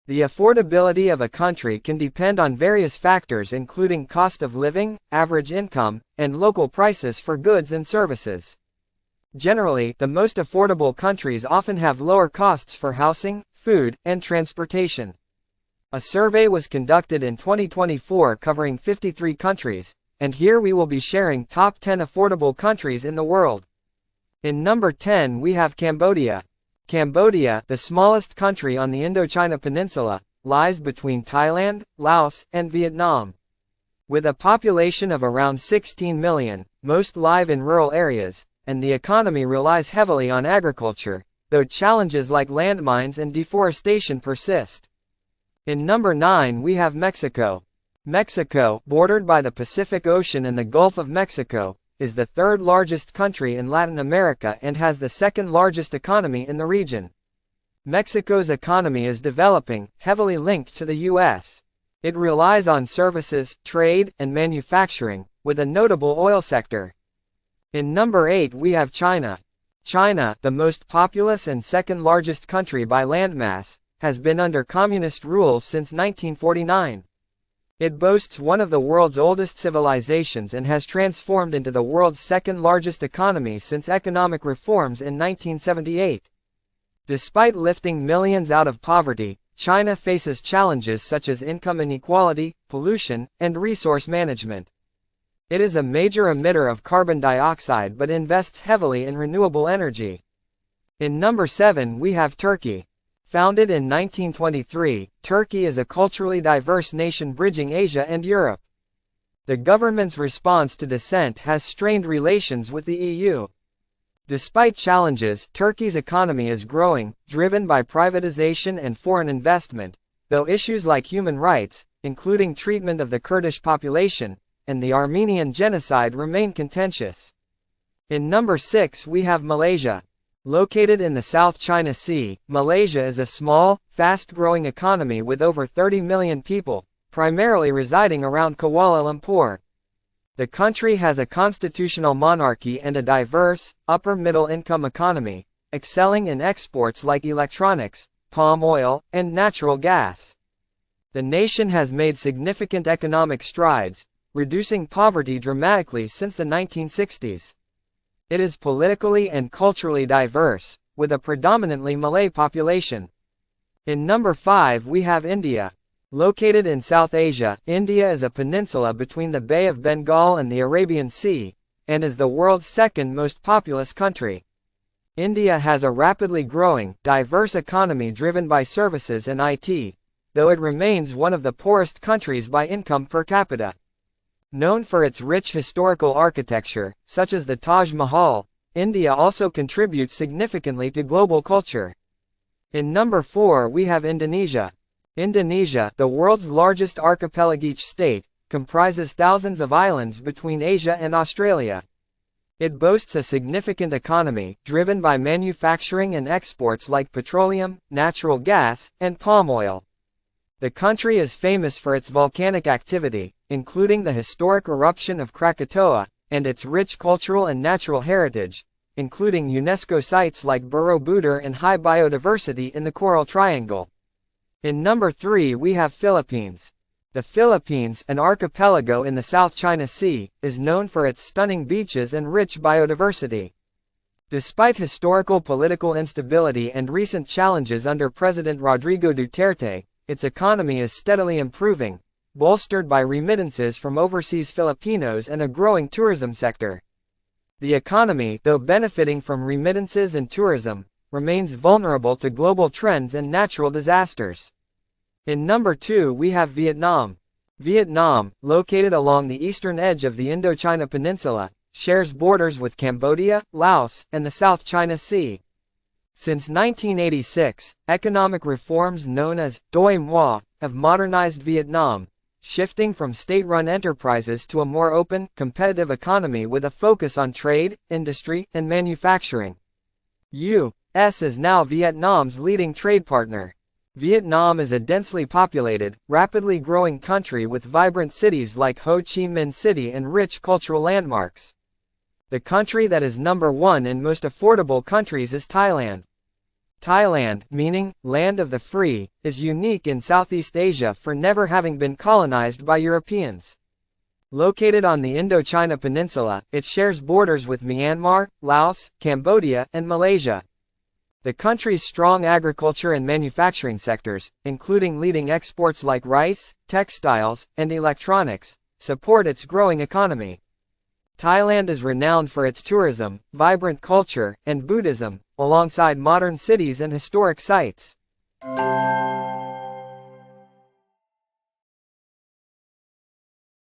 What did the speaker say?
The affordability of a country can depend on various factors including cost of living, average income, and local prices for goods and services. Generally, the most affordable countries often have lower costs for housing, food, and transportation. A survey was conducted in 2024 covering 53 countries, and here we will be sharing top 10 affordable countries in the world. In number 10 we have Cambodia. Cambodia, the smallest country on the Indochina Peninsula, lies between Thailand, Laos, and Vietnam. With a population of around 16 million, most live in rural areas, and the economy relies heavily on agriculture, though challenges like landmines and deforestation persist. In number 9 we have Mexico. Mexico, bordered by the Pacific Ocean and the Gulf of Mexico, is the third largest country in Latin America and has the second largest economy in the region. Mexico's economy is developing, heavily linked to the U.S. It relies on services, trade, and manufacturing, with a notable oil sector. In number 8 we have China. China, the most populous and second largest country by landmass, has been under communist rule since 1949. It boasts one of the world's oldest civilizations and has transformed into the world's second largest economy since economic reforms in 1978. Despite lifting millions out of poverty, China faces challenges such as income inequality, pollution, and resource management. It is a major emitter of carbon dioxide but invests heavily in renewable energy. In number 7 we have Turkey. Founded in 1923, Turkey is a culturally diverse nation bridging Asia and Europe. The government's response to dissent has strained relations with the EU. Despite challenges, Turkey's economy is growing, driven by privatization and foreign investment, though issues like human rights, including treatment of the Kurdish population, and the Armenian genocide remain contentious. In number 6 we have Malaysia. Located in the South China Sea, Malaysia is a small, fast-growing economy with over 30 million people, primarily residing around Kuala Lumpur. The country has a constitutional monarchy and a diverse, upper-middle-income economy, excelling in exports like electronics, palm oil, and natural gas. The nation has made significant economic strides, reducing poverty dramatically since the 1960s. It is politically and culturally diverse, with a predominantly Malay population. In number 5 we have India. Located in South Asia, India is a peninsula between the Bay of Bengal and the Arabian Sea, and is the world's second most populous country. India has a rapidly growing, diverse economy driven by services and IT, though it remains one of the poorest countries by income per capita. Known for its rich historical architecture, such as the Taj Mahal, India also contributes significantly to global culture. In number 4 we have Indonesia. Indonesia, the world's largest archipelagic state, comprises thousands of islands between Asia and Australia. It boasts a significant economy, driven by manufacturing and exports like petroleum, natural gas, and palm oil. The country is famous for its volcanic activity, including the historic eruption of Krakatoa, and its rich cultural and natural heritage, including UNESCO sites like Borobudur and high biodiversity in the Coral Triangle. In number 3 we have Philippines. The Philippines, an archipelago in the South China Sea, is known for its stunning beaches and rich biodiversity. Despite historical political instability and recent challenges under President Rodrigo Duterte, its economy is steadily improving, bolstered by remittances from overseas Filipinos and a growing tourism sector. The economy, though benefiting from remittances and tourism, remains vulnerable to global trends and natural disasters. In number 2 we have Vietnam. Vietnam, located along the eastern edge of the Indochina Peninsula, shares borders with Cambodia, Laos, and the South China Sea. Since 1986, economic reforms known as Doi Moi have modernized Vietnam, shifting from state-run enterprises to a more open, competitive economy with a focus on trade, industry, and manufacturing. U.S. is now Vietnam's leading trade partner. Vietnam is a densely populated, rapidly growing country with vibrant cities like Ho Chi Minh City and rich cultural landmarks. The country that is number 1 in most affordable countries is Thailand. Thailand, meaning land of the free, is unique in Southeast Asia for never having been colonized by Europeans. Located on the Indochina Peninsula, it shares borders with Myanmar, Laos, Cambodia, and Malaysia. The country's strong agriculture and manufacturing sectors, including leading exports like rice, textiles, and electronics, support its growing economy. Thailand is renowned for its tourism, vibrant culture, and Buddhism, alongside modern cities and historic sites.